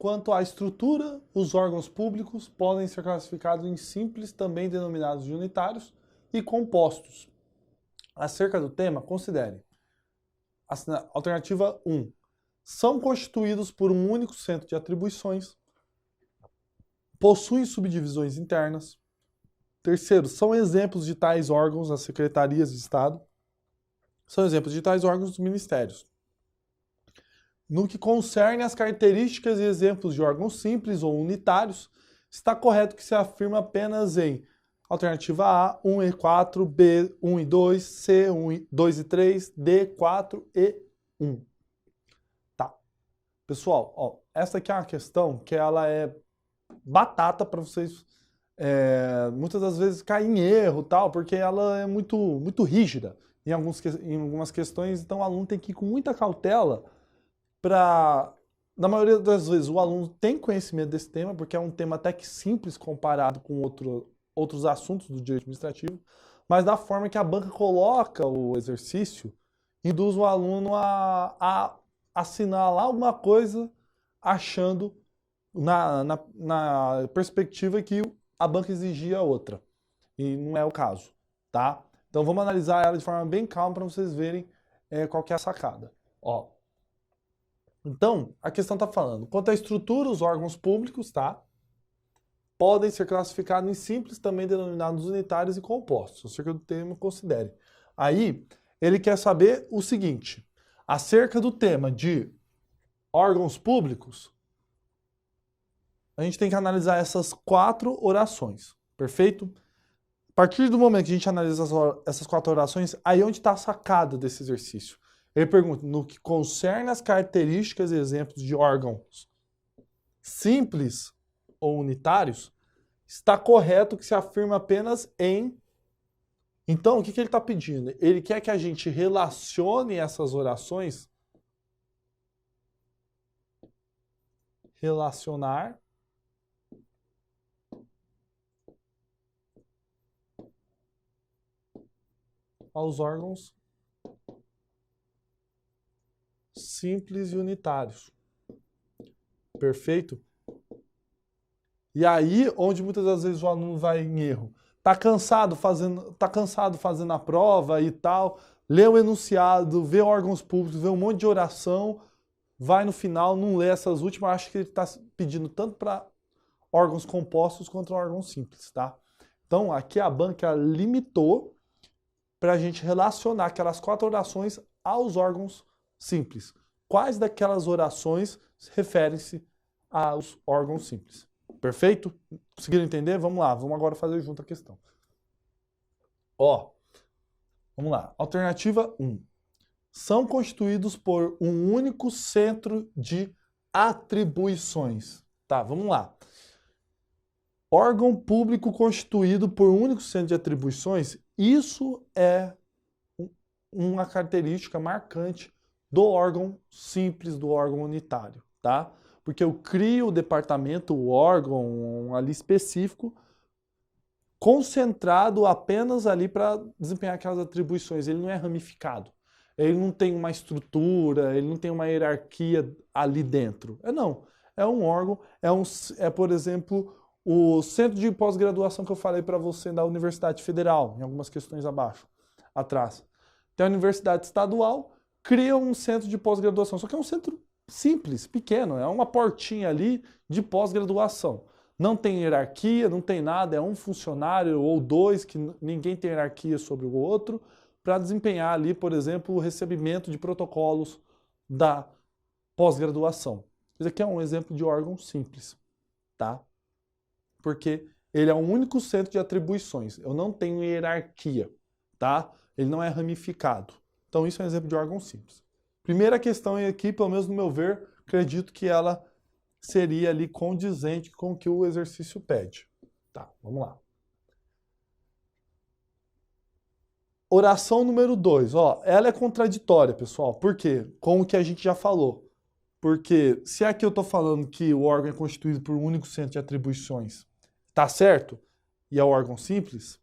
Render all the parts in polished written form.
quanto à estrutura, os órgãos públicos podem ser classificados em simples, também denominados de unitários, e compostos. Acerca do tema, considere. Alternativa 1. São constituídos por um único centro de atribuições. Possuem subdivisões internas. Terceiro, são exemplos de tais órgãos as secretarias de Estado. São exemplos de tais órgãos os ministérios. No que concerne às características e exemplos de órgãos simples ou unitários, está correto que se afirma apenas em alternativa A, 1 e 4, B, 1 e 2, C, 2 e 3, D, 4 e 1. Tá. Pessoal, ó, essa aqui é uma questão que ela é batata para vocês muitas das vezes cair em erro, tal, porque ela é muito rígida em algumas questões, então o aluno tem que ir com muita cautela para, na maioria das vezes, o aluno tem conhecimento desse tema, porque é um tema até que simples comparado com outros assuntos do direito administrativo, mas da forma que a banca coloca o exercício, induz o aluno a assinar lá alguma coisa achando na perspectiva que a banca exigia outra. E não é o caso, tá? Então vamos analisar ela de forma bem calma para vocês verem qual que é a sacada. Ó. Então, a questão está falando, quanto à estrutura, os órgãos públicos, tá? Podem ser classificados em simples, também denominados unitários e compostos. Acerca do tema, considere. Aí, ele quer saber o seguinte, acerca do tema de órgãos públicos, a gente tem que analisar essas 4 orações, perfeito? A partir do momento que a gente analisa essas 4 orações, aí é onde está a sacada desse exercício. Ele pergunta, no que concerne às características e exemplos de órgãos simples ou unitários, está correto que se afirma apenas em. Então, o que ele está pedindo? Ele quer que a gente relacione essas orações. Relacionar aos órgãos simples e unitários. Perfeito? E aí, onde muitas das vezes o aluno vai em erro. Tá cansado fazendo a prova e tal, lê o enunciado, vê órgãos públicos, vê um monte de oração, vai no final, não lê essas últimas, acho que ele está pedindo tanto para órgãos compostos quanto órgãos simples, tá? Então, aqui a banca limitou para a gente relacionar aquelas 4 orações aos órgãos simples. Quais daquelas orações referem-se aos órgãos simples? Perfeito? Conseguiram entender? Vamos lá, vamos agora fazer junto a questão. Ó, vamos lá. Alternativa 1. São constituídos por um único centro de atribuições. Tá, vamos lá. Órgão público constituído por um único centro de atribuições, isso é uma característica marcante do órgão simples, do órgão unitário, tá? Porque eu crio o departamento, o órgão ali específico, concentrado apenas ali para desempenhar aquelas atribuições. Ele não é ramificado. Ele não tem uma estrutura, ele não tem uma hierarquia ali dentro. Não. É um órgão, por exemplo, o centro de pós-graduação que eu falei para você da Universidade Federal, em algumas questões atrás. Tem a Universidade Estadual, cria um centro de pós-graduação, só que é um centro simples, pequeno, é uma portinha ali de pós-graduação. Não tem hierarquia, não tem nada, é um funcionário ou 2 que ninguém tem hierarquia sobre o outro, para desempenhar ali, por exemplo, o recebimento de protocolos da pós-graduação. Isso aqui é um exemplo de órgão simples, tá? Porque ele é um único centro de atribuições. Eu não tenho hierarquia, tá? Ele não é ramificado. Então isso é um exemplo de órgão simples. Primeira questão aqui, pelo menos no meu ver, acredito que ela seria ali condizente com o que o exercício pede. Tá, vamos lá. Oração número 2, ó, ela é contraditória, pessoal. Por quê? Com o que a gente já falou. Porque se aqui eu estou falando que o órgão é constituído por um único centro de atribuições, tá certo? E é o órgão simples,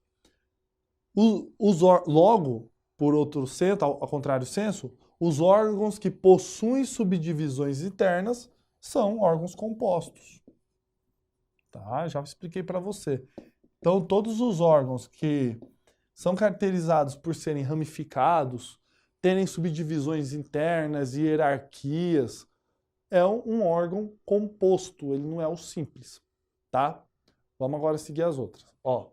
logo, por outro centro, ao contrário senso, os órgãos que possuem subdivisões internas são órgãos compostos. Tá? Já expliquei para você. Então, todos os órgãos que são caracterizados por serem ramificados, terem subdivisões internas e hierarquias, é um órgão composto, ele não é o simples, tá? Vamos agora seguir as outras. Ó,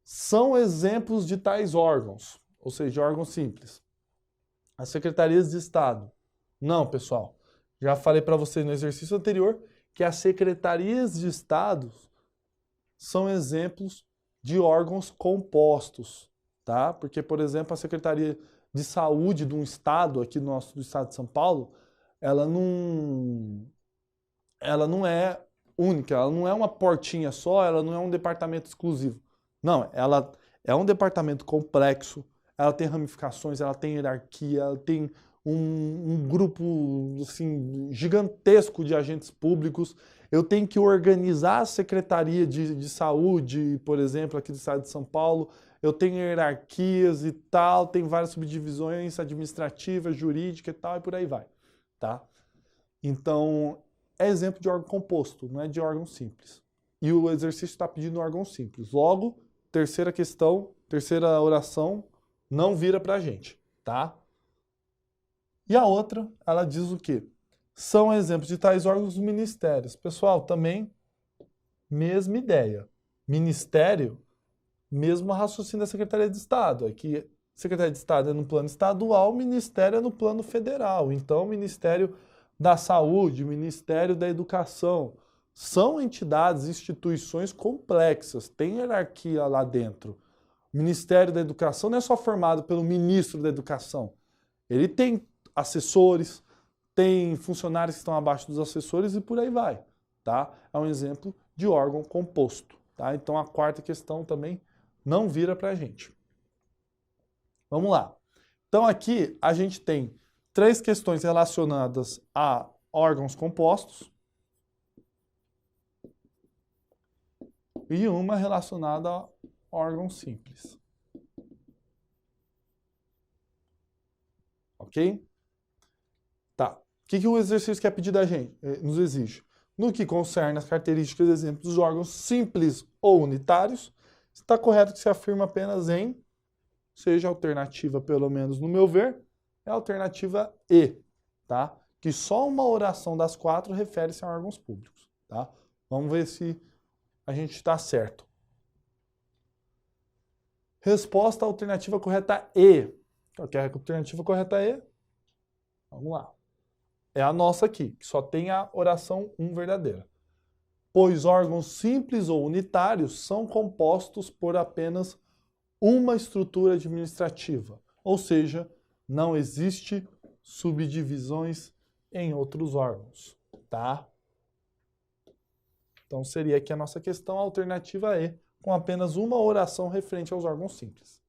são exemplos de tais órgãos, ou seja, de órgãos simples. As secretarias de Estado. Não, pessoal. Já falei para vocês no exercício anterior que as secretarias de Estado são exemplos de órgãos compostos, tá? Porque, por exemplo, a Secretaria de Saúde de um estado, aqui do estado de São Paulo, ela não é única, ela não é uma portinha só, ela não é um departamento exclusivo. Não, ela é um departamento complexo, ela tem ramificações, ela tem hierarquia, ela tem um grupo assim, gigantesco de agentes públicos. Eu tenho que organizar a Secretaria de Saúde, por exemplo, aqui do estado de São Paulo. Eu tenho hierarquias e tal, tem várias subdivisões administrativas, jurídicas e tal, e por aí vai, tá? Então, é exemplo de órgão composto, não é de órgão simples. E o exercício está pedindo órgão simples. Logo, terceira questão, terceira oração, não vira pra gente, tá? E a outra, ela diz o quê? São exemplos de tais órgãos os ministérios. Pessoal, também, mesma ideia. Ministério, mesmo raciocínio da Secretaria de Estado. É que Secretaria de Estado é no plano estadual, Ministério é no plano federal. Então, Ministério da Saúde, Ministério da Educação, são entidades, instituições complexas, tem hierarquia lá dentro. O Ministério da Educação não é só formado pelo ministro da Educação. Ele tem assessores, tem funcionários que estão abaixo dos assessores e por aí vai, tá? É um exemplo de órgão composto, tá? Então a quarta questão também não vira pra gente. Vamos lá. Então aqui a gente tem 3 questões relacionadas a órgãos compostos e uma relacionada a órgãos simples. Ok? Tá. O que o exercício quer pedir da gente? Nos exige? No que concerne as características e exemplos dos órgãos simples ou unitários, está correto que se afirma apenas em, seja a alternativa, pelo menos no meu ver, é a alternativa E, tá? Que só uma oração das 4 refere-se a órgãos públicos, tá? Vamos ver se a gente está certo. Resposta à alternativa correta E. Qual que é a alternativa correta E? Vamos lá. É a nossa aqui, que só tem a oração 1 verdadeira. Pois órgãos simples ou unitários são compostos por apenas uma estrutura administrativa, ou seja, não existe subdivisões em outros órgãos, tá? Então seria aqui a nossa questão, a alternativa E, com apenas uma oração referente aos órgãos simples.